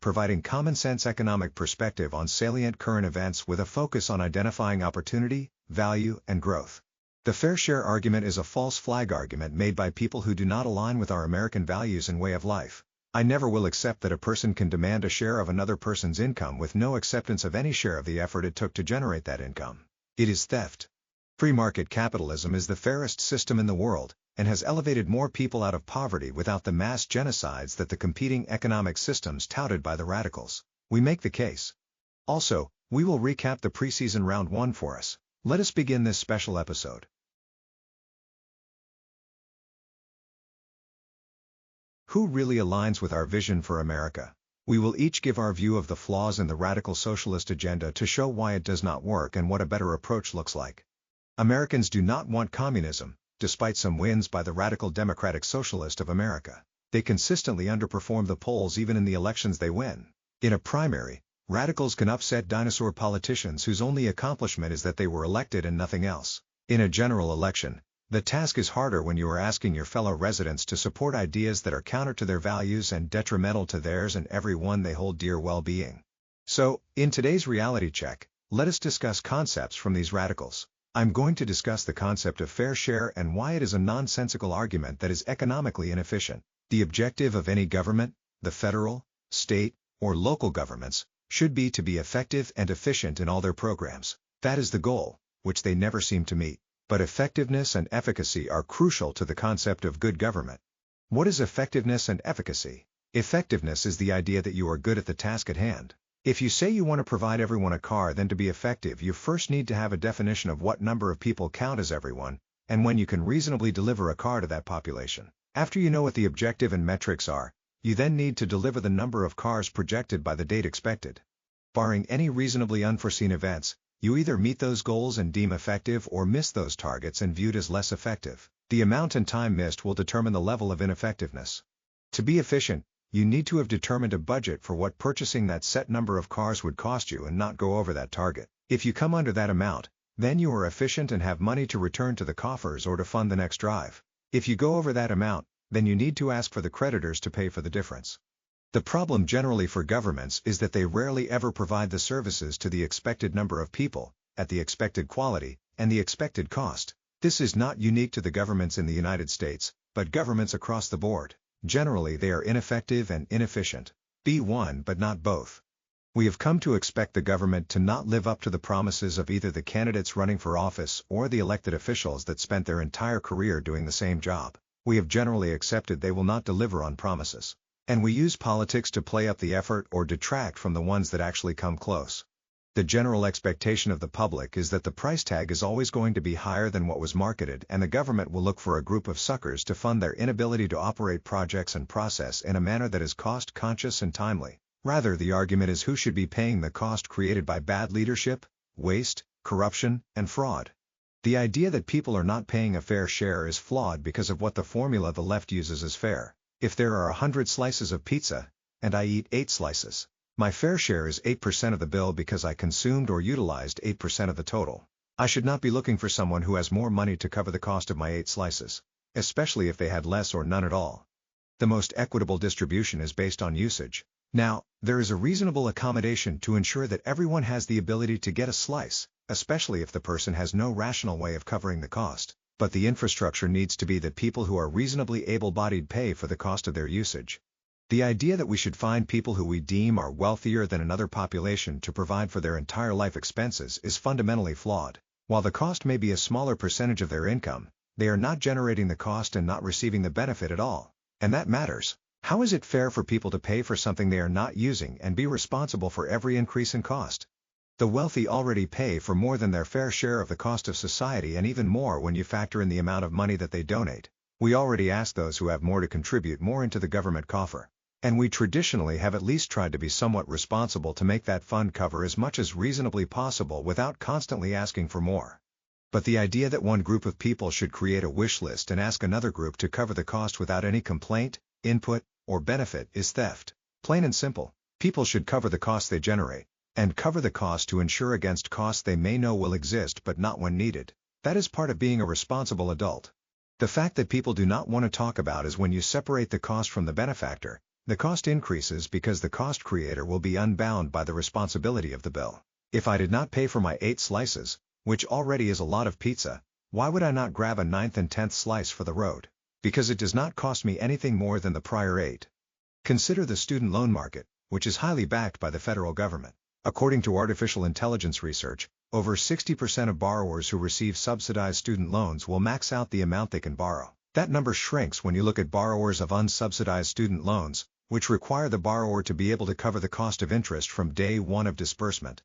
providing common-sense economic perspective on salient current events with a focus on identifying opportunity, value, and growth. The fair share argument is a false flag argument made by people who do not align with our American values and way of life. I never will accept that a person can demand a share of another person's income with no acceptance of any share of the effort it took to generate that income. It is theft. Free market capitalism is the fairest system in the world, and has elevated more people out of poverty without the mass genocides that the competing economic systems touted by the radicals. We make the case. Also, we will recap the preseason round 1 for us. Let us begin this special episode. Who really aligns with our vision for America? We will each give our view of the flaws in the radical socialist agenda to show why it does not work and what a better approach looks like. Americans do not want communism, despite some wins by the radical Democratic Socialist of America. They consistently underperform the polls even in the elections they win. In a primary, radicals can upset dinosaur politicians whose only accomplishment is that they were elected and nothing else. In a general election, the task is harder when you are asking your fellow residents to support ideas that are counter to their values and detrimental to theirs and everyone they hold dear well-being. So, in today's reality check, let us discuss concepts from these radicals. I'm going to discuss the concept of fair share and why it is a nonsensical argument that is economically inefficient. The objective of any government, the federal, state, or local governments, should be to be effective and efficient in all their programs. That is the goal, which they never seem to meet. But effectiveness and efficacy are crucial to the concept of good government. What is effectiveness and efficacy? Effectiveness is the idea that you are good at the task at hand. If you say you want to provide everyone a car, then to be effective you first need to have a definition of what number of people count as everyone, and when you can reasonably deliver a car to that population. After you know what the objective and metrics are, you then need to deliver the number of cars projected by the date expected. Barring any reasonably unforeseen events, you either meet those goals and deem effective or miss those targets and viewed as less effective. The amount and time missed will determine the level of ineffectiveness. To be efficient, you need to have determined a budget for what purchasing that set number of cars would cost you and not go over that target. If you come under that amount, then you are efficient and have money to return to the coffers or to fund the next drive. If you go over that amount, then you need to ask for the creditors to pay for the difference. The problem generally for governments is that they rarely ever provide the services to the expected number of people, at the expected quality, and the expected cost. This is not unique to the governments in the United States, but governments across the board. Generally they are ineffective and inefficient. Be one but not both. We have come to expect the government to not live up to the promises of either the candidates running for office or the elected officials that spent their entire career doing the same job. We have generally accepted they will not deliver on promises. And we use politics to play up the effort or detract from the ones that actually come close. The general expectation of the public is that the price tag is always going to be higher than what was marketed, and the government will look for a group of suckers to fund their inability to operate projects and process in a manner that is cost-conscious and timely. Rather, the argument is who should be paying the cost created by bad leadership, waste, corruption, and fraud. The idea that people are not paying a fair share is flawed because of what the formula the left uses as fair. If there are 100 slices of pizza, and I eat 8 slices, my fair share is 8% of the bill because I consumed or utilized 8% of the total. I should not be looking for someone who has more money to cover the cost of my 8 slices, especially if they had less or none at all. The most equitable distribution is based on usage. Now, there is a reasonable accommodation to ensure that everyone has the ability to get a slice, especially if the person has no rational way of covering the cost. But the infrastructure needs to be that people who are reasonably able-bodied pay for the cost of their usage. The idea that we should find people who we deem are wealthier than another population to provide for their entire life expenses is fundamentally flawed. While the cost may be a smaller percentage of their income, they are not generating the cost and not receiving the benefit at all. And that matters. How is it fair for people to pay for something they are not using and be responsible for every increase in cost? The wealthy already pay for more than their fair share of the cost of society, and even more when you factor in the amount of money that they donate. We already ask those who have more to contribute more into the government coffer. And we traditionally have at least tried to be somewhat responsible to make that fund cover as much as reasonably possible without constantly asking for more. But the idea that one group of people should create a wish list and ask another group to cover the cost without any complaint, input, or benefit is theft. Plain and simple. People should cover the costs they generate, and cover the cost to insure against costs they may know will exist but not when needed. That is part of being a responsible adult. The fact that people do not want to talk about is when you separate the cost from the benefactor, The cost increases because the cost creator will be unbound by the responsibility of the bill. If I did not pay for my 8 slices, which already is a lot of pizza, why would I not grab a 9th and 10th slice for the road? Because it does not cost me anything more than the prior 8. Consider the student loan market, which is highly backed by the federal government. According to artificial intelligence research, over 60% of borrowers who receive subsidized student loans will max out the amount they can borrow. That number shrinks when you look at borrowers of unsubsidized student loans, which require the borrower to be able to cover the cost of interest from day one of disbursement.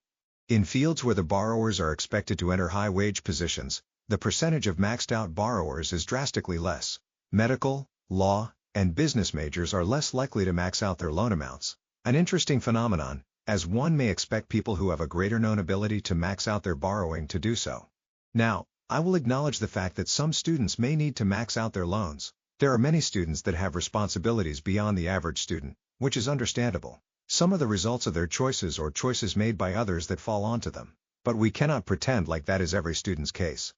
In fields where the borrowers are expected to enter high-wage positions, the percentage of maxed-out borrowers is drastically less. Medical, law, and business majors are less likely to max out their loan amounts. An interesting phenomenon, as one may expect people who have a greater known ability to max out their borrowing to do so. Now, I will acknowledge the fact that some students may need to max out their loans. There are many students that have responsibilities beyond the average student, which is understandable. Some are the results of their choices or choices made by others that fall onto them. But we cannot pretend like that is every student's case.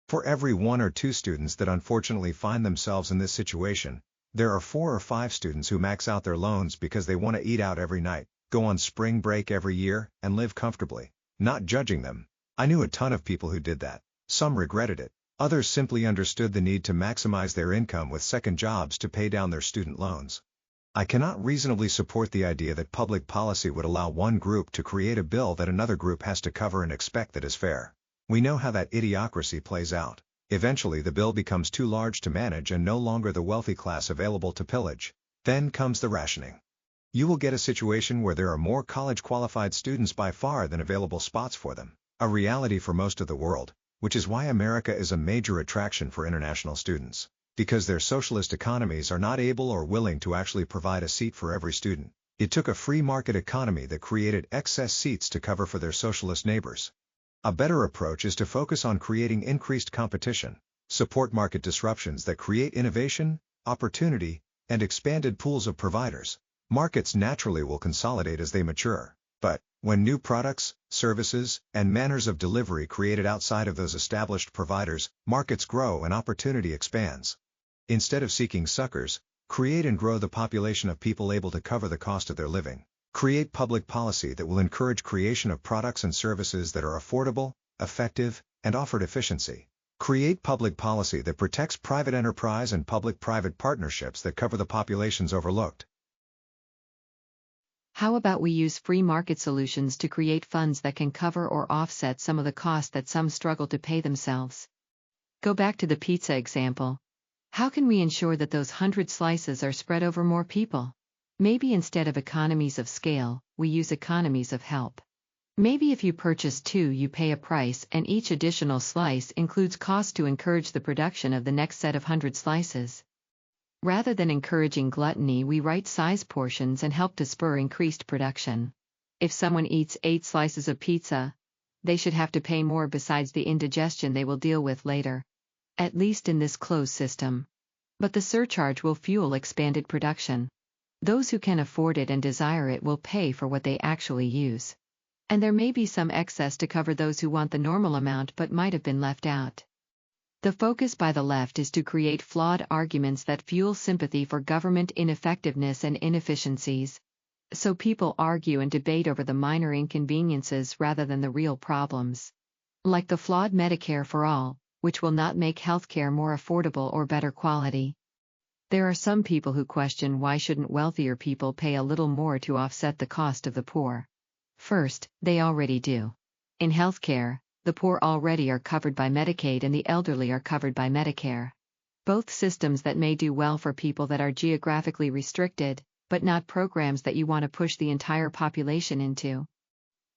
For every 1 or 2 students that unfortunately find themselves in this situation, there are 4 or 5 students who max out their loans because they want to eat out every night, go on spring break every year, and live comfortably. Not judging them. I knew a ton of people who did that. Some regretted it. Others simply understood the need to maximize their income with second jobs to pay down their student loans. I cannot reasonably support the idea that public policy would allow one group to create a bill that another group has to cover and expect that is fair. We know how that idiocracy plays out. Eventually the bill becomes too large to manage and no longer the wealthy class available to pillage. Then comes the rationing. You will get a situation where there are more college-qualified students by far than available spots for them. A reality for most of the world, which is why America is a major attraction for international students. Because their socialist economies are not able or willing to actually provide a seat for every student. It took a free market economy that created excess seats to cover for their socialist neighbors. A better approach is to focus on creating increased competition, support market disruptions that create innovation, opportunity, and expanded pools of providers. Markets naturally will consolidate as they mature. But, when new products, services, and manners of delivery created outside of those established providers, markets grow and opportunity expands. Instead of seeking suckers, create and grow the population of people able to cover the cost of their living. Create public policy that will encourage creation of products and services that are affordable, effective, and offered efficiency. Create public policy that protects private enterprise and public-private partnerships that cover the populations overlooked. How about we use free market solutions to create funds that can cover or offset some of the cost that some struggle to pay themselves? Go back to the pizza example. How can we ensure that those 100 slices are spread over more people? Maybe instead of economies of scale, we use economies of help. Maybe if you purchase 2, you pay a price and each additional slice includes cost to encourage the production of the next set of 100 slices. Rather than encouraging gluttony, we right-size portions and help to spur increased production. If someone eats 8 slices of pizza, they should have to pay more besides the indigestion they will deal with later. At least in this closed system. But the surcharge will fuel expanded production. Those who can afford it and desire it will pay for what they actually use. And there may be some excess to cover those who want the normal amount but might have been left out. The focus by the left is to create flawed arguments that fuel sympathy for government ineffectiveness and inefficiencies. So people argue and debate over the minor inconveniences rather than the real problems. Like the flawed Medicare for all, which will not make healthcare more affordable or better quality. There are some people who question why shouldn't wealthier people pay a little more to offset the cost of the poor. First, they already do. In healthcare, the poor already are covered by Medicaid and the elderly are covered by Medicare. Both systems that may do well for people that are geographically restricted, but not programs that you want to push the entire population into.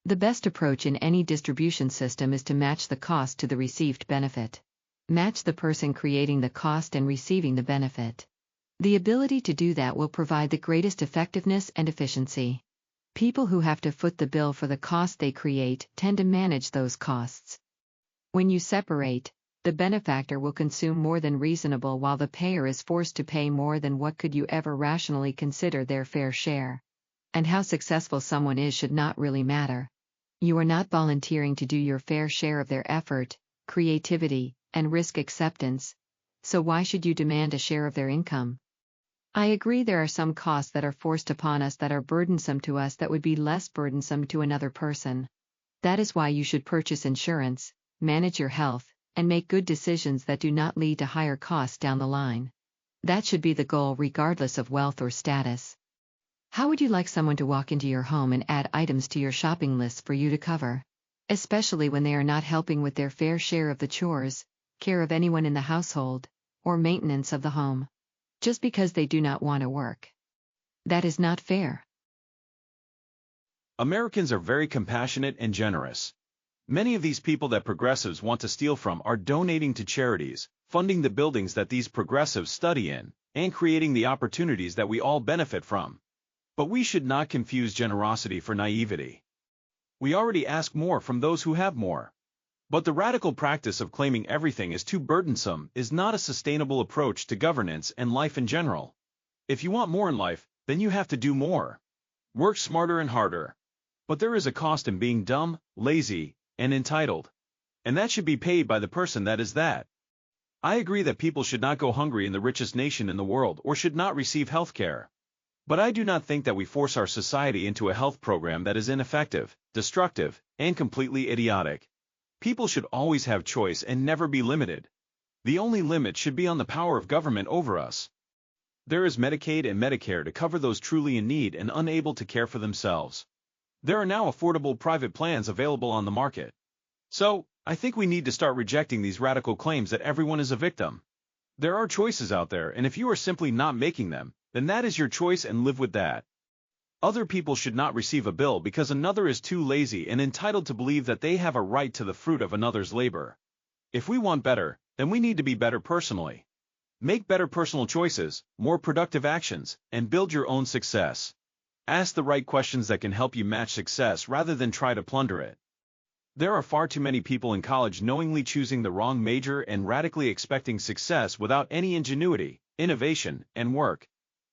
The best approach in any distribution system is to match the cost to the received benefit. Match the person creating the cost and receiving the benefit. The ability to do that will provide the greatest effectiveness and efficiency. People who have to foot the bill for the cost they create tend to manage those costs. When you separate, the benefactor will consume more than reasonable while the payer is forced to pay more than what could you ever rationally consider their fair share. And how successful someone is should not really matter. You are not volunteering to do your fair share of their effort, creativity, and risk acceptance, so why should you demand a share of their income? I agree there are some costs that are forced upon us that are burdensome to us that would be less burdensome to another person. That is why you should purchase insurance, manage your health, and make good decisions that do not lead to higher costs down the line. That should be the goal regardless of wealth or status. How would you like someone to walk into your home and add items to your shopping list for you to cover? Especially when they are not helping with their fair share of the chores, care of anyone in the household, or maintenance of the home. Just because they do not want to work. That is not fair. Americans are very compassionate and generous. Many of these people that progressives want to steal from are donating to charities, funding the buildings that these progressives study in, and creating the opportunities that we all benefit from. But we should not confuse generosity for naivety. We already ask more from those who have more. But the radical practice of claiming everything is too burdensome is not a sustainable approach to governance and life in general. If you want more in life, then you have to do more. Work smarter and harder. But there is a cost in being dumb, lazy, and entitled. And that should be paid by the person that is that. I agree that people should not go hungry in the richest nation in the world or should not receive health care. But I do not think that we force our society into a health program that is ineffective, destructive, and completely idiotic. People should always have choice and never be limited. The only limit should be on the power of government over us. There is Medicaid and Medicare to cover those truly in need and unable to care for themselves. There are now affordable private plans available on the market. So, I think we need to start rejecting these radical claims that everyone is a victim. There are choices out there, and if you are simply not making them, then that is your choice and live with that. Other people should not receive a bill because another is too lazy and entitled to believe that they have a right to the fruit of another's labor. If we want better, then we need to be better personally. Make better personal choices, more productive actions, and build your own success. Ask the right questions that can help you match success rather than try to plunder it. There are far too many people in college knowingly choosing the wrong major and radically expecting success without any ingenuity, innovation, and work.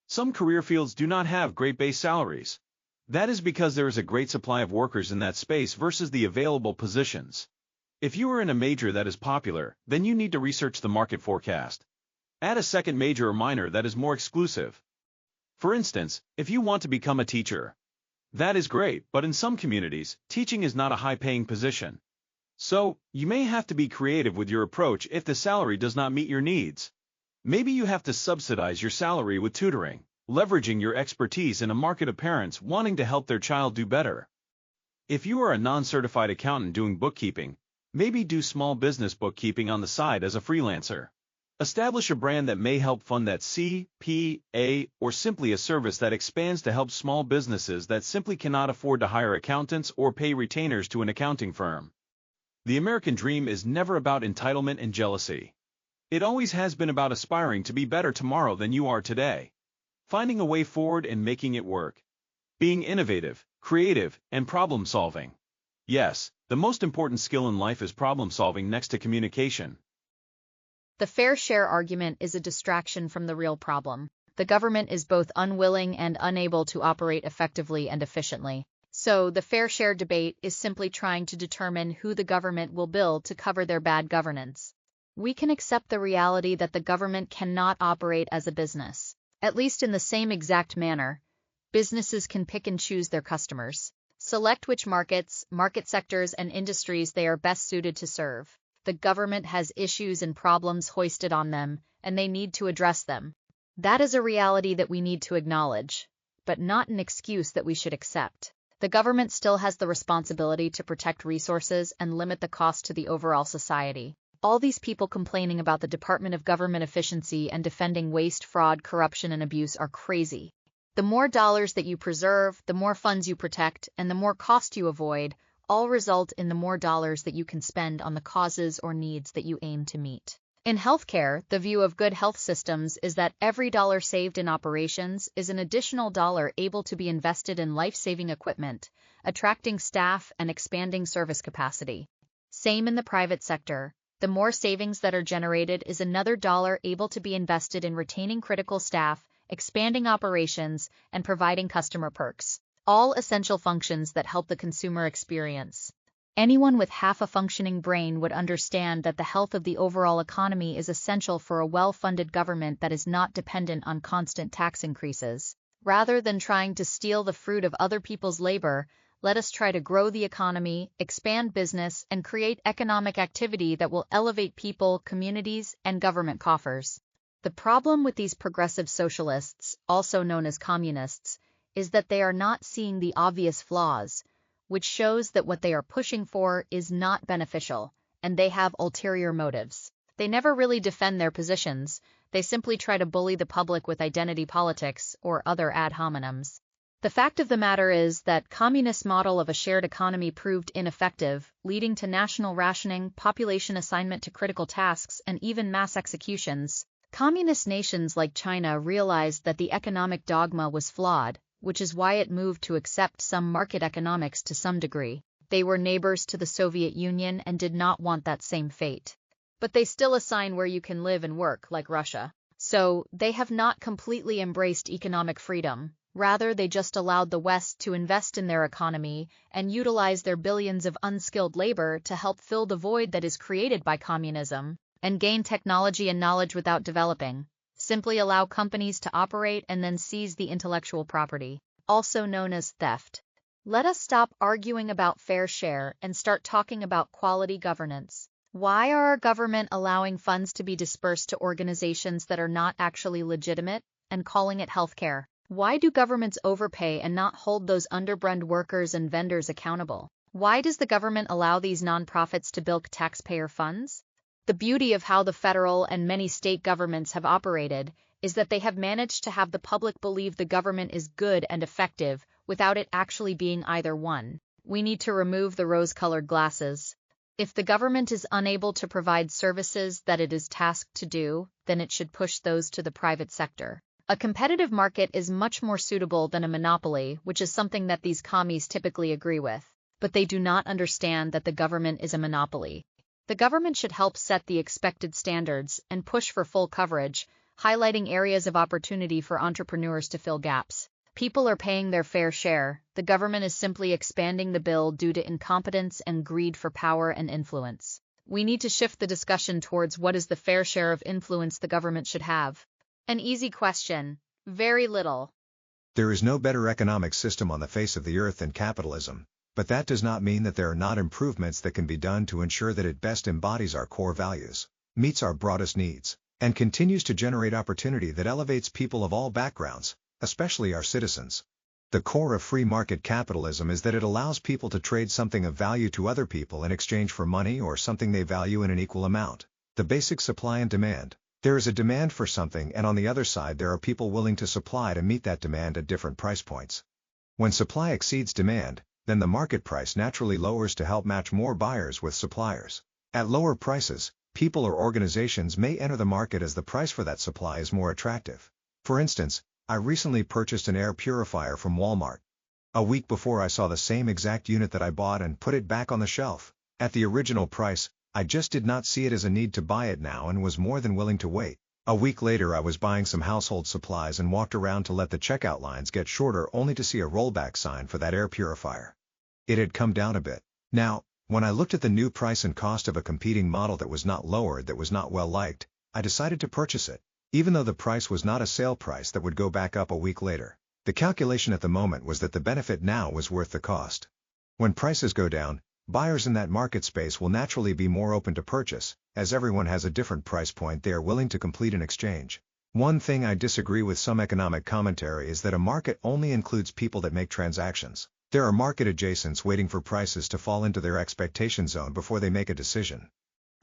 Some career fields do not have great base salaries. That is because there is a great supply of workers in that space versus the available positions. If you are in a major that is popular, then you need to research the market forecast. Add a second major or minor that is more exclusive. For instance, if you want to become a teacher, that is great, but in some communities, teaching is not a high-paying position. So, you may have to be creative with your approach if the salary does not meet your needs. Maybe you have to subsidize your salary with tutoring, leveraging your expertise in a market of parents wanting to help their child do better. If you are a non-certified accountant doing bookkeeping, maybe do small business bookkeeping on the side as a freelancer. Establish a brand that may help fund that CPA or simply a service that expands to help small businesses that simply cannot afford to hire accountants or pay retainers to an accounting firm. The American dream is never about entitlement and jealousy. It always has been about aspiring to be better tomorrow than you are today. Finding a way forward and making it work. Being innovative, creative, and problem-solving. Yes, the most important skill in life is problem-solving next to communication. The fair share argument is a distraction from the real problem. The government is both unwilling and unable to operate effectively and efficiently. So, the fair share debate is simply trying to determine who the government will bill to cover their bad governance. We can accept the reality that the government cannot operate as a business. At least in the same exact manner, businesses can pick and choose their customers. Select which markets, market sectors, and industries they are best suited to serve. The government has issues and problems hoisted on them, and they need to address them. That is a reality that we need to acknowledge, but not an excuse that we should accept. The government still has the responsibility to protect resources and limit the cost to the overall society. All these people complaining about the Department of Government efficiency and defending waste, fraud, corruption, and abuse are crazy. The more dollars that you preserve, the more funds you protect, and the more cost you avoid, all result in the more dollars that you can spend on the causes or needs that you aim to meet. In healthcare, the view of good health systems is that every dollar saved in operations is an additional dollar able to be invested in life-saving equipment, attracting staff, and expanding service capacity. Same in the private sector. The more savings that are generated is another dollar able to be invested in retaining critical staff, expanding operations, and providing customer perks. All essential functions that help the consumer experience. Anyone with half a functioning brain would understand that the health of the overall economy is essential for a well-funded government that is not dependent on constant tax increases. Rather than trying to steal the fruit of other people's labor, let us try to grow the economy, expand business, and create economic activity that will elevate people, communities, and government coffers. The problem with these progressive socialists, also known as communists, is that they are not seeing the obvious flaws, which shows that what they are pushing for is not beneficial, and they have ulterior motives. They never really defend their positions, they simply try to bully the public with identity politics or other ad hominems. The fact of the matter is that communist model of a shared economy proved ineffective, leading to national rationing, population assignment to critical tasks, and even mass executions. Communist nations like China realized that the economic dogma was flawed, which is why it moved to accept some market economics to some degree. They were neighbors to the Soviet Union and did not want that same fate. But they still assign where you can live and work, like Russia. So, they have not completely embraced economic freedom. Rather, they just allowed the West to invest in their economy and utilize their billions of unskilled labor to help fill the void that is created by communism, and gain technology and knowledge without developing. Simply allow companies to operate and then seize the intellectual property, also known as theft. Let us stop arguing about fair share and start talking about quality governance. Why are our government allowing funds to be dispersed to organizations that are not actually legitimate and calling it healthcare? Why do governments overpay and not hold those underbrand workers and vendors accountable? Why does the government allow these nonprofits to bilk taxpayer funds? The beauty of how the federal and many state governments have operated is that they have managed to have the public believe the government is good and effective without it actually being either one. We need to remove the rose-colored glasses. If the government is unable to provide services that it is tasked to do, then it should push those to the private sector. A competitive market is much more suitable than a monopoly, which is something that these commies typically agree with. But they do not understand that the government is a monopoly. The government should help set the expected standards and push for full coverage, highlighting areas of opportunity for entrepreneurs to fill gaps. People are paying their fair share. The government is simply expanding the bill due to incompetence and greed for power and influence. We need to shift the discussion towards what is the fair share of influence the government should have. An easy question. Very little. There is no better economic system on the face of the earth than capitalism, but that does not mean that there are not improvements that can be done to ensure that it best embodies our core values, meets our broadest needs, and continues to generate opportunity that elevates people of all backgrounds, especially our citizens. The core of free market capitalism is that it allows people to trade something of value to other people in exchange for money or something they value in an equal amount. The basic supply and demand. There is a demand for something, and on the other side there are people willing to supply to meet that demand at different price points. When supply exceeds demand, then the market price naturally lowers to help match more buyers with suppliers. At lower prices, people or organizations may enter the market as the price for that supply is more attractive. For instance, I recently purchased an air purifier from Walmart. A week before I saw the same exact unit that I bought and put it back on the shelf. At the original price, I just did not see it as a need to buy it now and was more than willing to wait. A week later I was buying some household supplies and walked around to let the checkout lines get shorter only to see a rollback sign for that air purifier. It had come down a bit. Now, when I looked at the new price and cost of a competing model that was not lowered, that was not well liked, I decided to purchase it, even though the price was not a sale price that would go back up a week later. The calculation at the moment was that the benefit now was worth the cost. When prices go down, buyers in that market space will naturally be more open to purchase, as everyone has a different price point they are willing to complete an exchange. One thing I disagree with some economic commentary is that a market only includes people that make transactions. There are market adjacents waiting for prices to fall into their expectation zone before they make a decision.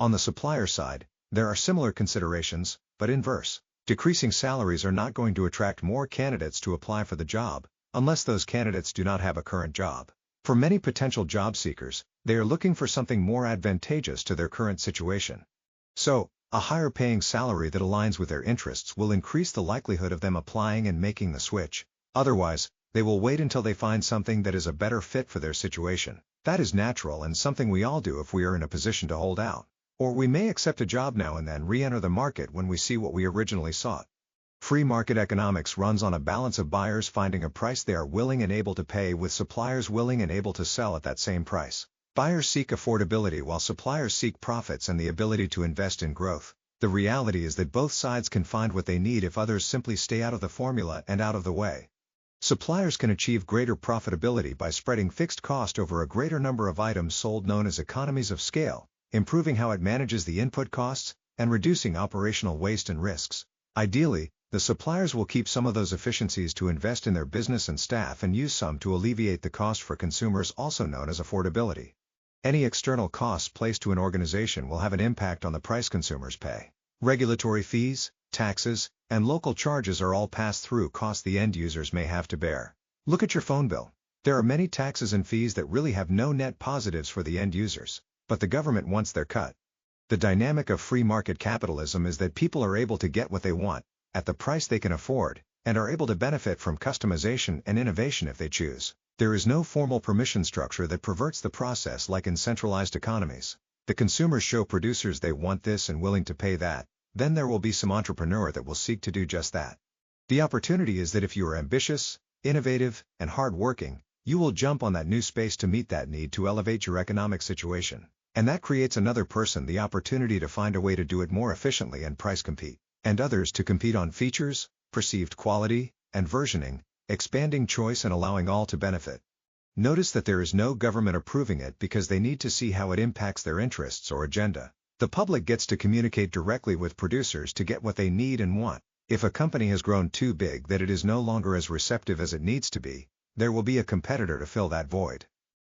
On the supplier side, there are similar considerations, but inverse. Decreasing salaries are not going to attract more candidates to apply for the job, unless those candidates do not have a current job. For many potential job seekers, they are looking for something more advantageous to their current situation. So, a higher paying salary that aligns with their interests will increase the likelihood of them applying and making the switch. Otherwise, they will wait until they find something that is a better fit for their situation. That is natural and something we all do if we are in a position to hold out. Or we may accept a job now and then re-enter the market when we see what we originally sought. Free market economics runs on a balance of buyers finding a price they are willing and able to pay with suppliers willing and able to sell at that same price. Buyers seek affordability while suppliers seek profits and the ability to invest in growth. The reality is that both sides can find what they need if others simply stay out of the formula and out of the way. Suppliers can achieve greater profitability by spreading fixed cost over a greater number of items sold, known as economies of scale, improving how it manages the input costs, and reducing operational waste and risks. Ideally, the suppliers will keep some of those efficiencies to invest in their business and staff and use some to alleviate the cost for consumers, also known as affordability. Any external costs placed to an organization will have an impact on the price consumers pay. Regulatory fees, taxes, and local charges are all pass-through costs the end users may have to bear. Look at your phone bill. There are many taxes and fees that really have no net positives for the end users, but the government wants their cut. The dynamic of free market capitalism is that people are able to get what they want, at the price they can afford, and are able to benefit from customization and innovation if they choose. There is no formal permission structure that perverts the process like in centralized economies. The consumers show producers they want this and willing to pay that, then there will be some entrepreneur that will seek to do just that. The opportunity is that if you are ambitious, innovative, and hard-working, you will jump on that new space to meet that need to elevate your economic situation. And that creates another person the opportunity to find a way to do it more efficiently and price compete, and others to compete on features, perceived quality, and versioning, expanding choice and allowing all to benefit. Notice that there is no government approving it because they need to see how it impacts their interests or agenda. The public gets to communicate directly with producers to get what they need and want. If a company has grown too big that it is no longer as receptive as it needs to be, there will be a competitor to fill that void.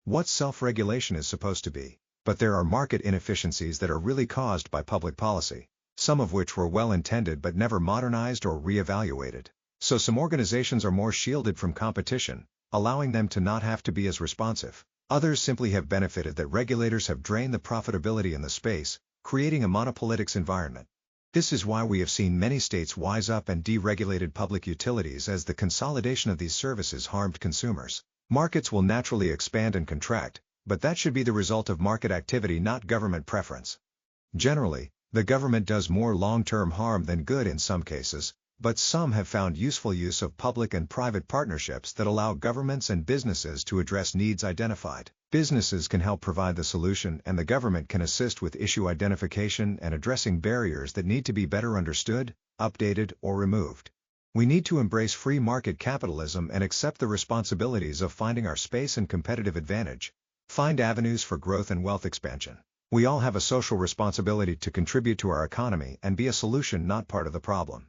What self-regulation is supposed to be. But there are market inefficiencies that are really caused by public policy, some of which were well-intended but never modernized or re-evaluated. So some organizations are more shielded from competition, allowing them to not have to be as responsive. Others simply have benefited that regulators have drained the profitability in the space, creating a monopolitics environment. This is why we have seen many states wise up and deregulated public utilities, as the consolidation of these services harmed consumers. Markets will naturally expand and contract, but that should be the result of market activity, not government preference. Generally, the government does more long-term harm than good in some cases, but some have found useful use of public and private partnerships that allow governments and businesses to address needs identified. Businesses can help provide the solution, and the government can assist with issue identification and addressing barriers that need to be better understood, updated, or removed. We need to embrace free market capitalism and accept the responsibilities of finding our space and competitive advantage. Find avenues for growth and wealth expansion. We all have a social responsibility to contribute to our economy and be a solution, not part of the problem.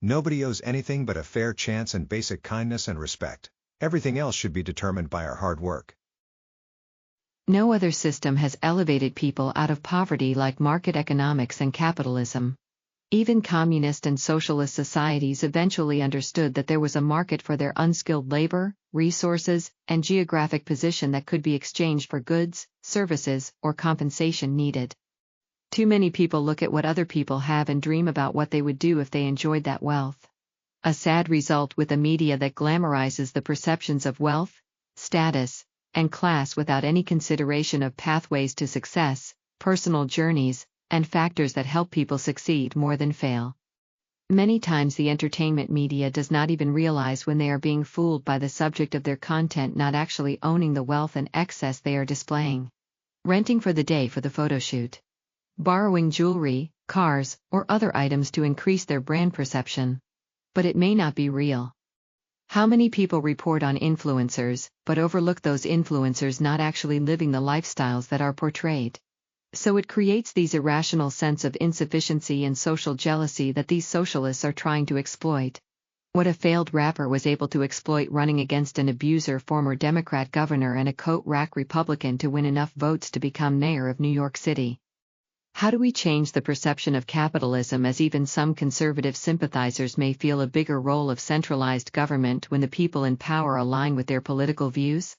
Nobody owes anything but a fair chance and basic kindness and respect. Everything else should be determined by our hard work. No other system has elevated people out of poverty like market economics and capitalism. Even communist and socialist societies eventually understood that there was a market for their unskilled labor, resources, and geographic position that could be exchanged for goods, services, or compensation needed. Too many people look at what other people have and dream about what they would do if they enjoyed that wealth. A sad result with a media that glamorizes the perceptions of wealth, status, and class without any consideration of pathways to success, personal journeys, and factors that help people succeed more than fail. Many times the entertainment media does not even realize when they are being fooled by the subject of their content, not actually owning the wealth and excess they are displaying. Renting for the day for the photo shoot. Borrowing jewelry, cars, or other items to increase their brand perception. But it may not be real. How many people report on influencers, but overlook those influencers not actually living the lifestyles that are portrayed? So it creates these irrational sense of insufficiency and social jealousy that these socialists are trying to exploit. What a failed rapper was able to exploit running against an abuser former Democrat governor and a coat rack Republican to win enough votes to become mayor of New York City. How do we change the perception of capitalism, as even some conservative sympathizers may feel a bigger role of centralized government when the people in power align with their political views?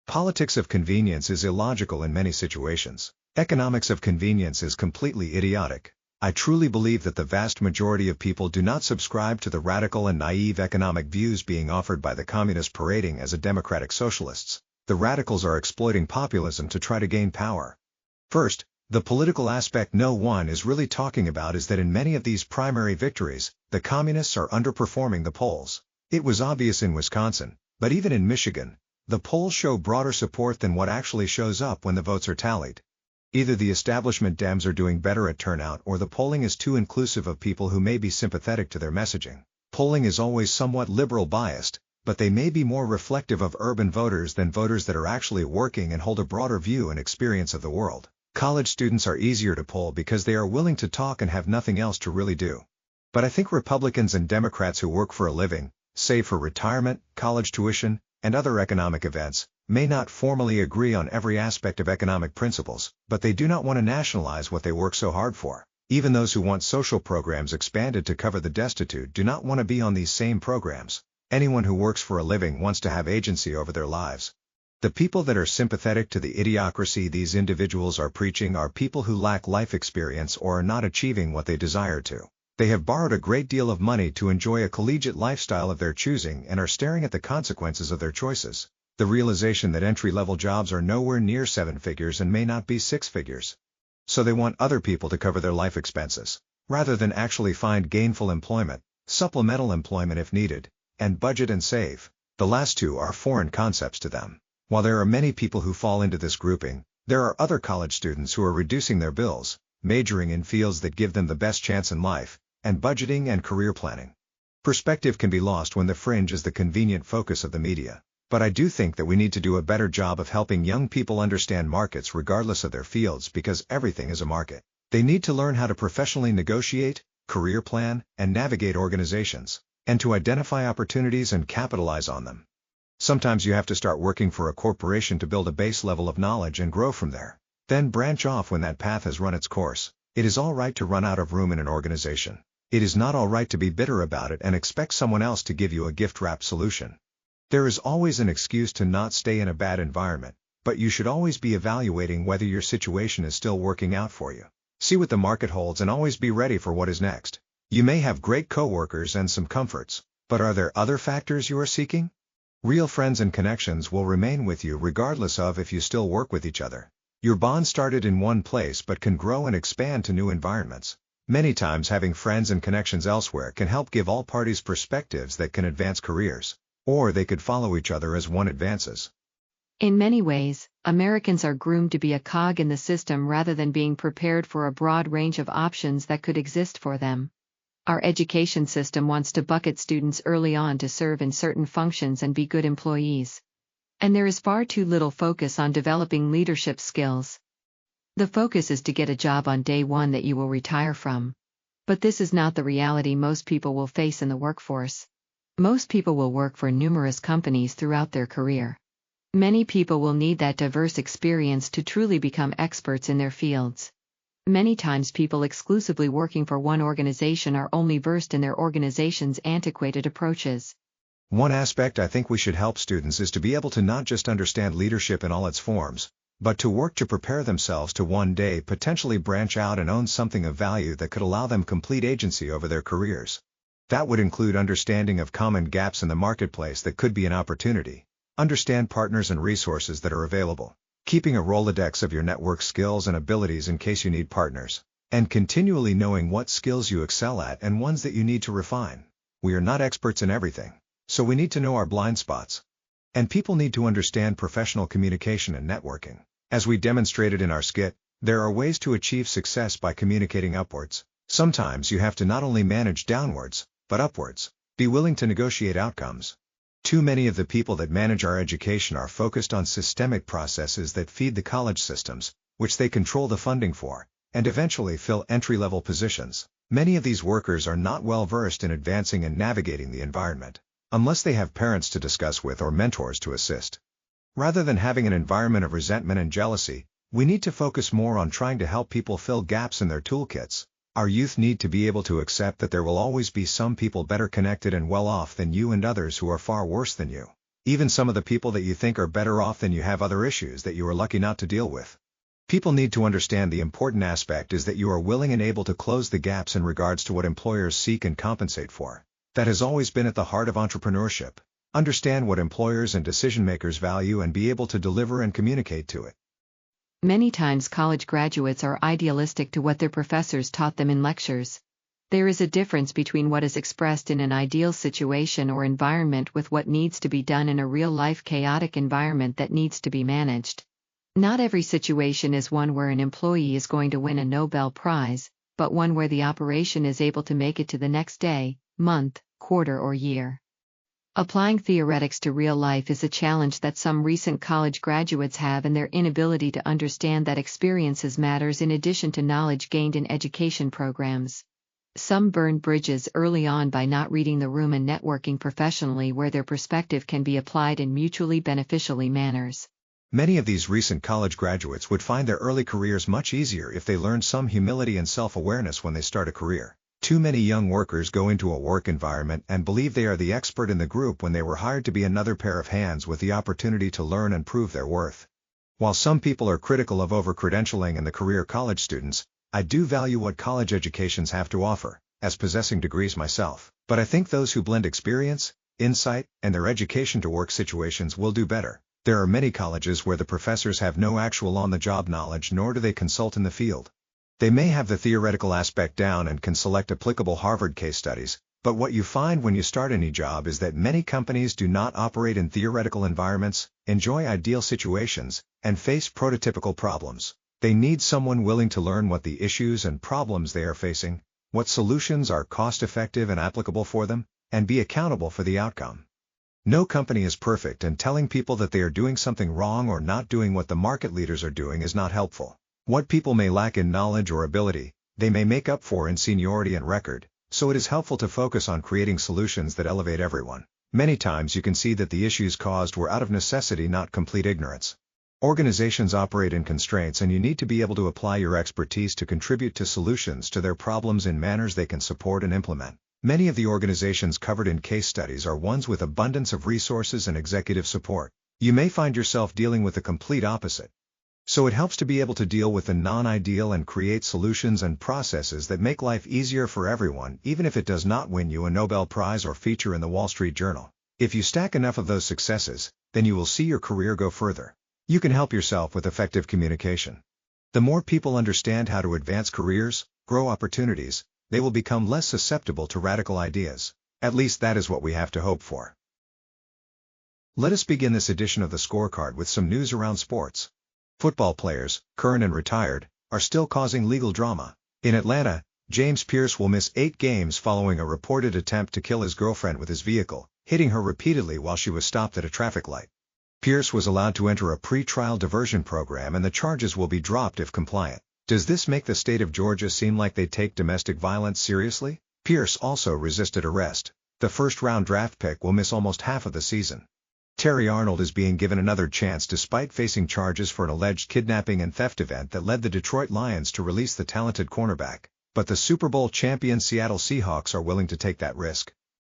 Politics of convenience is illogical in many situations. Economics of convenience is completely idiotic. I truly believe that the vast majority of people do not subscribe to the radical and naive economic views being offered by the communists parading as a democratic socialists. The radicals are exploiting populism to try to gain power. First, the political aspect no one is really talking about is that in many of these primary victories, the communists are underperforming the polls. It was obvious in Wisconsin, but even in Michigan, The polls show broader support than what actually shows up when the votes are tallied. Either the establishment Dems are doing better at turnout or the polling is too inclusive of people who may be sympathetic to their messaging. Polling is always somewhat liberal biased, but they may be more reflective of urban voters than voters that are actually working and hold a broader view and experience of the world. College students are easier to poll because they are willing to talk and have nothing else to really do. But I think Republicans and Democrats who work for a living, save for retirement, college tuition, and other economic events, may not formally agree on every aspect of economic principles, but they do not want to nationalize what they work so hard for. Even those who want social programs expanded to cover the destitute do not want to be on these same programs. Anyone who works for a living wants to have agency over their lives. The people that are sympathetic to the idiocracy these individuals are preaching are people who lack life experience or are not achieving what they desire to. They have borrowed a great deal of money to enjoy a collegiate lifestyle of their choosing and are staring at the consequences of their choices. The realization that entry-level jobs are nowhere near 7 figures and may not be 6 figures. So they want other people to cover their life expenses, rather than actually find gainful employment, supplemental employment if needed, and budget and save. The last two are foreign concepts to them. While there are many people who fall into this grouping, there are other college students who are reducing their bills, majoring in fields that give them the best chance in life, and budgeting and career planning. Perspective can be lost when the fringe is the convenient focus of the media. But I do think that we need to do a better job of helping young people understand markets regardless of their fields because everything is a market. They need to learn how to professionally negotiate, career plan, and navigate organizations, and to identify opportunities and capitalize on them. Sometimes you have to start working for a corporation to build a base level of knowledge and grow from there. Then branch off when that path has run its course. It is all right to run out of room in an organization. It is not all right to be bitter about it and expect someone else to give you a gift-wrapped solution. There is always an excuse to not stay in a bad environment, but you should always be evaluating whether your situation is still working out for you. See what the market holds and always be ready for what is next. You may have great coworkers and some comforts, but are there other factors you are seeking? Real friends and connections will remain with you regardless of if you still work with each other. Your bond started in one place but can grow and expand to new environments. Many times having friends and connections elsewhere can help give all parties perspectives that can advance careers. Or they could follow each other as one advances. In many ways, Americans are groomed to be a cog in the system rather than being prepared for a broad range of options that could exist for them. Our education system wants to bucket students early on to serve in certain functions and be good employees. And there is far too little focus on developing leadership skills. The focus is to get a job on day one that you will retire from. But this is not the reality most people will face in the workforce. Most people will work for numerous companies throughout their career. Many people will need that diverse experience to truly become experts in their fields. Many times people exclusively working for one organization are only versed in their organization's antiquated approaches. One aspect I think we should help students is to be able to not just understand leadership in all its forms, but to work to prepare themselves to one day potentially branch out and own something of value that could allow them complete agency over their careers. That would include understanding of common gaps in the marketplace that could be an opportunity, understand partners and resources that are available, keeping a Rolodex of your network skills and abilities in case you need partners, and continually knowing what skills you excel at and ones that you need to refine. We are not experts in everything, so we need to know our blind spots. And people need to understand professional communication and networking. As we demonstrated in our skit, there are ways to achieve success by communicating upwards. Sometimes you have to not only manage downwards, but upwards. Be willing to negotiate outcomes. Too many of the people that manage our education are focused on systemic processes that feed the college systems, which they control the funding for, and eventually fill entry-level positions. Many of these workers are not well versed in advancing and navigating the environment, unless they have parents to discuss with or mentors to assist. Rather than having an environment of resentment and jealousy, we need to focus more on trying to help people fill gaps in their toolkits. Our youth need to be able to accept that there will always be some people better connected and well off than you and others who are far worse than you. Even some of the people that you think are better off than you have other issues that you are lucky not to deal with. People need to understand the important aspect is that you are willing and able to close the gaps in regards to what employers seek and compensate for. That has always been at the heart of entrepreneurship. Understand what employers and decision-makers value and be able to deliver and communicate to it. Many times college graduates are idealistic to what their professors taught them in lectures. There is a difference between what is expressed in an ideal situation or environment with what needs to be done in a real-life chaotic environment that needs to be managed. Not every situation is one where an employee is going to win a Nobel Prize, but one where the operation is able to make it to the next day, month, quarter or year. Applying theoretics to real life is a challenge that some recent college graduates have in their inability to understand that experiences matters in addition to knowledge gained in education programs. Some burn bridges early on by not reading the room and networking professionally where their perspective can be applied in mutually beneficially manners. Many of these recent college graduates would find their early careers much easier if they learned some humility and self-awareness when they start a career. Too many young workers go into a work environment and believe they are the expert in the group when they were hired to be another pair of hands with the opportunity to learn and prove their worth. While some people are critical of over-credentialing and the career college students, I do value what college educations have to offer, as possessing degrees myself. But I think those who blend experience, insight, and their education to work situations will do better. There are many colleges where the professors have no actual on-the-job knowledge nor do they consult in the field. They may have the theoretical aspect down and can select applicable Harvard case studies, but what you find when you start any job is that many companies do not operate in theoretical environments, enjoy ideal situations, and face prototypical problems. They need someone willing to learn what the issues and problems they are facing, what solutions are cost-effective and applicable for them, and be accountable for the outcome. No company is perfect, and telling people that they are doing something wrong or not doing what the market leaders are doing is not helpful. What people may lack in knowledge or ability, they may make up for in seniority and record, so it is helpful to focus on creating solutions that elevate everyone. Many times you can see that the issues caused were out of necessity, not complete ignorance. Organizations operate in constraints, and you need to be able to apply your expertise to contribute to solutions to their problems in manners they can support and implement. Many of the organizations covered in case studies are ones with abundance of resources and executive support. You may find yourself dealing with the complete opposite. So it helps to be able to deal with the non-ideal and create solutions and processes that make life easier for everyone, even if it does not win you a Nobel Prize or feature in the Wall Street Journal. If you stack enough of those successes, then you will see your career go further. You can help yourself with effective communication. The more people understand how to advance careers, grow opportunities, they will become less susceptible to radical ideas. At least that is what we have to hope for. Let us begin this edition of the Scorecard with some news around sports. Football players, current and retired, are still causing legal drama. In Atlanta, James Pierce will miss 8 games following a reported attempt to kill his girlfriend with his vehicle, hitting her repeatedly while she was stopped at a traffic light. Pierce was allowed to enter a pre-trial diversion program, and the charges will be dropped if compliant. Does this make the state of Georgia seem like they take domestic violence seriously? Pierce also resisted arrest. The first-round draft pick will miss almost half of the season. Terry Arnold is being given another chance despite facing charges for an alleged kidnapping and theft event that led the Detroit Lions to release the talented cornerback. But the Super Bowl champion Seattle Seahawks are willing to take that risk.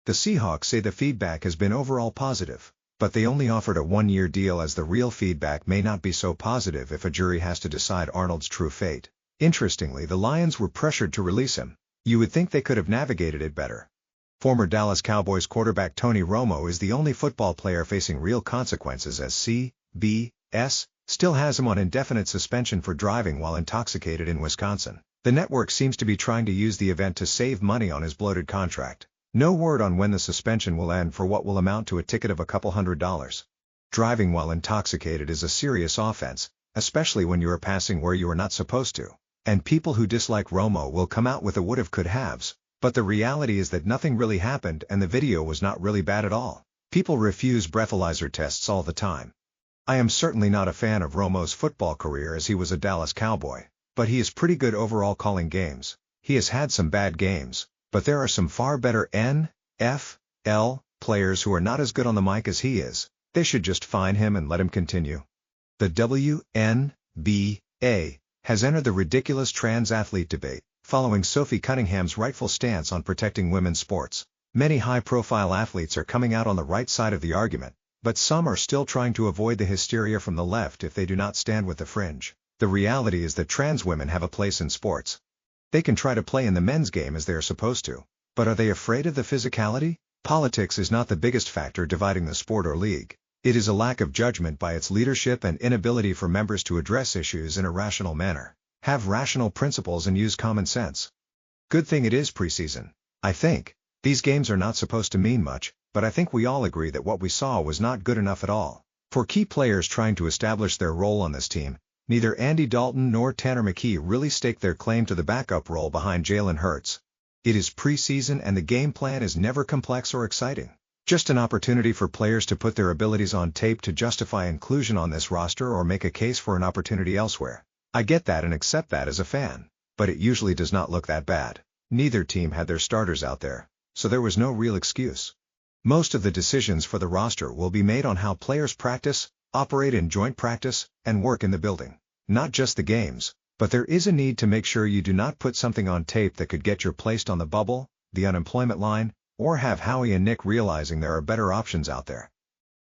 The Seahawks say the feedback has been overall positive, but they only offered a 1-year deal, as the real feedback may not be so positive if a jury has to decide Arnold's true fate. Interestingly, the Lions were pressured to release him. You would think they could have navigated it better. Former Dallas Cowboys quarterback Tony Romo is the only football player facing real consequences, as CBS still has him on indefinite suspension for driving while intoxicated in Wisconsin. The network seems to be trying to use the event to save money on his bloated contract. No word on when the suspension will end for what will amount to a ticket of a couple $100s. Driving while intoxicated is a serious offense, especially when you are passing where you are not supposed to. And people who dislike Romo will come out with a would-have could-haves. But the reality is that nothing really happened, and the video was not really bad at all. People refuse breathalyzer tests all the time. I am certainly not a fan of Romo's football career, as he was a Dallas Cowboy, but he is pretty good overall calling games. He has had some bad games, but there are some far better NFL players who are not as good on the mic as he is. They should just fine him and let him continue. The WNBA has entered the ridiculous trans athlete debate, following Sophie Cunningham's rightful stance on protecting women's sports. Many high-profile athletes are coming out on the right side of the argument, but some are still trying to avoid the hysteria from the left if they do not stand with the fringe. The reality is that trans women have a place in sports. They can try to play in the men's game as they are supposed to, but are they afraid of the physicality? Politics is not the biggest factor dividing the sport or league. It is a lack of judgment by its leadership and inability for members to address issues in a rational manner, have rational principles, and use common sense. Good thing it is preseason. I think. These games are not supposed to mean much, but I think we all agree that what we saw was not good enough at all. For key players trying to establish their role on this team, neither Andy Dalton nor Tanner McKee really staked their claim to the backup role behind Jalen Hurts. It is preseason and the game plan is never complex or exciting. Just an opportunity for players to put their abilities on tape to justify inclusion on this roster or make a case for an opportunity elsewhere. I get that and accept that as a fan. But it usually does not look that bad. Neither team had their starters out there, so there was no real excuse. Most of the decisions for the roster will be made on how players practice, operate in joint practice, and work in the building. Not just the games, but there is a need to make sure you do not put something on tape that could get you placed on the bubble, the unemployment line, or have Howie and Nick realizing there are better options out there.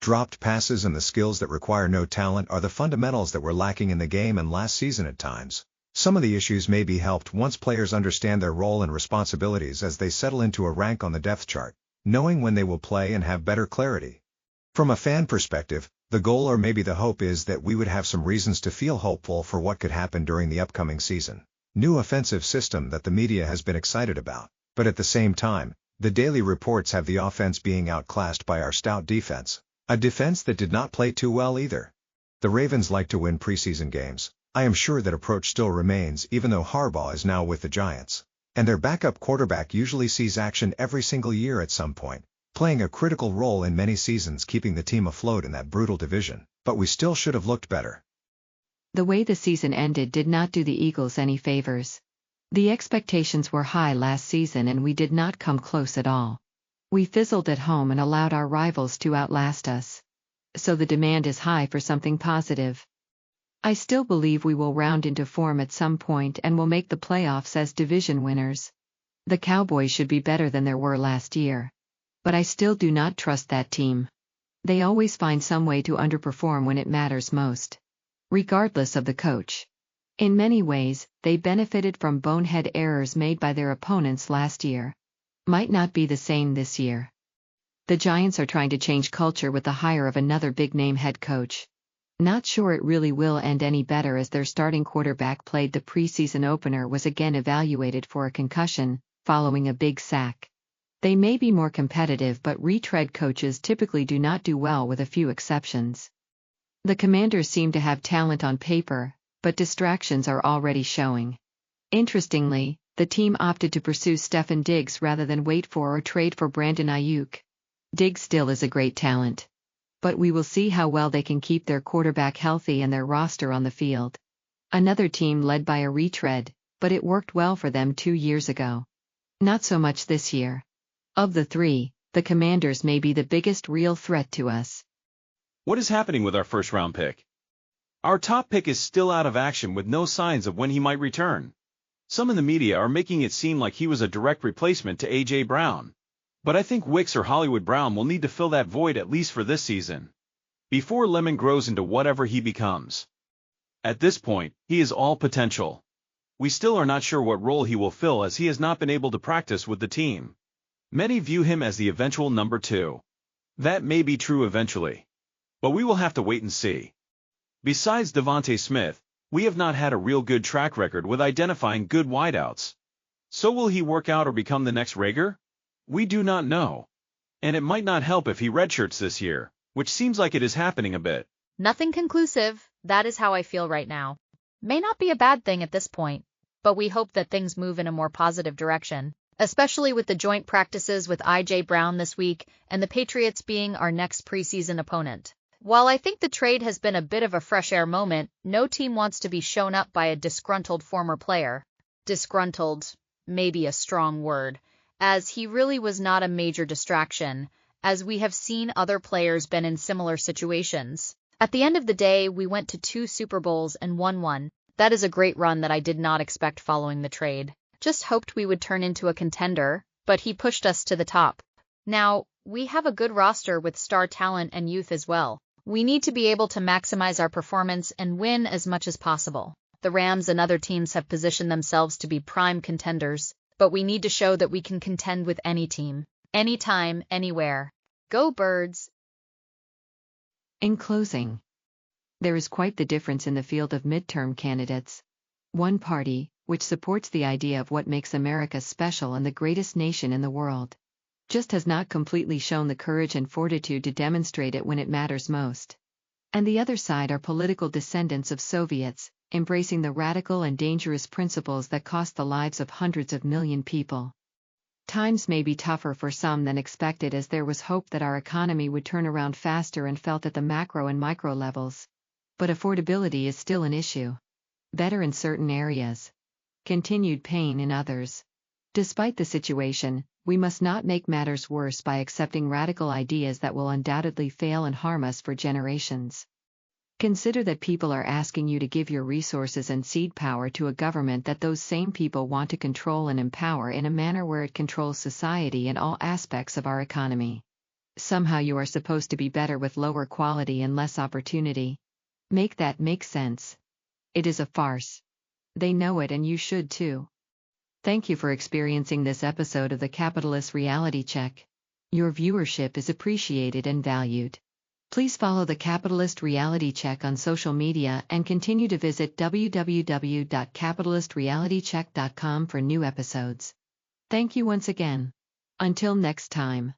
Dropped passes and the skills that require no talent are the fundamentals that were lacking in the game and last season at times. Some of the issues may be helped once players understand their role and responsibilities as they settle into a rank on the depth chart, knowing when they will play and have better clarity. From a fan perspective, the goal or maybe the hope is that we would have some reasons to feel hopeful for what could happen during the upcoming season. New offensive system that the media has been excited about, but at the same time, the daily reports have the offense being outclassed by our stout defense. A defense that did not play too well either. The Ravens like to win preseason games. I am sure that approach still remains even though Harbaugh is now with the Giants. And their backup quarterback usually sees action every single year at some point, playing a critical role in many seasons keeping the team afloat in that brutal division. But we still should have looked better. The way the season ended did not do the Eagles any favors. The expectations were high last season and we did not come close at all. We fizzled at home and allowed our rivals to outlast us. So the demand is high for something positive. I still believe we will round into form at some point and will make the playoffs as division winners. The Cowboys should be better than they were last year. But I still do not trust that team. They always find some way to underperform when it matters most. Regardless of the coach. In many ways, they benefited from bonehead errors made by their opponents last year. Might not be the same this year. The Giants are trying to change culture with the hire of another big-name head coach. Not sure it really will end any better as their starting quarterback played the preseason opener was again evaluated for a concussion, following a big sack. They may be more competitive but retread coaches typically do not do well with a few exceptions. The Commanders seem to have talent on paper, but distractions are already showing. Interestingly, the team opted to pursue Stefon Diggs rather than wait for or trade for Brandon Ayuk. Diggs still is a great talent. But we will see how well they can keep their quarterback healthy and their roster on the field. Another team led by a retread, but it worked well for them 2 years ago. Not so much this year. Of the three, the Commanders may be the biggest real threat to us. What is happening with our first-round pick? Our top pick is still out of action with no signs of when he might return. Some in the media are making it seem like he was a direct replacement to A.J. Brown. But I think Wicks or Hollywood Brown will need to fill that void at least for this season, before Lemon grows into whatever he becomes. At this point, he is all potential. We still are not sure what role he will fill as he has not been able to practice with the team. Many view him as the eventual number 2. That may be true eventually. But we will have to wait and see. Besides Devontae Smith, we have not had a real good track record with identifying good wideouts. So will he work out or become the next Rager? We do not know. And it might not help if he redshirts this year, which seems like it is happening a bit. Nothing conclusive, that is how I feel right now. May not be a bad thing at this point, but we hope that things move in a more positive direction, especially with the joint practices with I.J. Brown this week and the Patriots being our next preseason opponent. While I think the trade has been a bit of a fresh air moment, no team wants to be shown up by a disgruntled former player. Disgruntled, maybe a strong word, as he really was not a major distraction, as we have seen other players been in similar situations. At the end of the day, we went to 2 Super Bowls and won one. That is a great run that I did not expect following the trade. Just hoped we would turn into a contender, but he pushed us to the top. Now, we have a good roster with star talent and youth as well. We need to be able to maximize our performance and win as much as possible. The Rams and other teams have positioned themselves to be prime contenders, but we need to show that we can contend with any team, anytime, anywhere. Go Birds! In closing, there is quite the difference in the field of midterm candidates. One party, which supports the idea of what makes America special and the greatest nation in the world. Just has not completely shown the courage and fortitude to demonstrate it when it matters most. And the other side are political descendants of Soviets, embracing the radical and dangerous principles that cost the lives of hundreds of million people. Times may be tougher for some than expected, as there was hope that our economy would turn around faster and felt at the macro and micro levels. But affordability is still an issue. Better in certain areas. Continued pain in others. Despite the situation, we must not make matters worse by accepting radical ideas that will undoubtedly fail and harm us for generations. Consider that people are asking you to give your resources and seed power to a government that those same people want to control and empower in a manner where it controls society and all aspects of our economy. Somehow you are supposed to be better with lower quality and less opportunity. Make that make sense. It is a farce. They know it, and you should too. Thank you for experiencing this episode of the Capitalist Reality Check. Your viewership is appreciated and valued. Please follow the Capitalist Reality Check on social media and continue to visit www.capitalistrealitycheck.com for new episodes. Thank you once again. Until next time.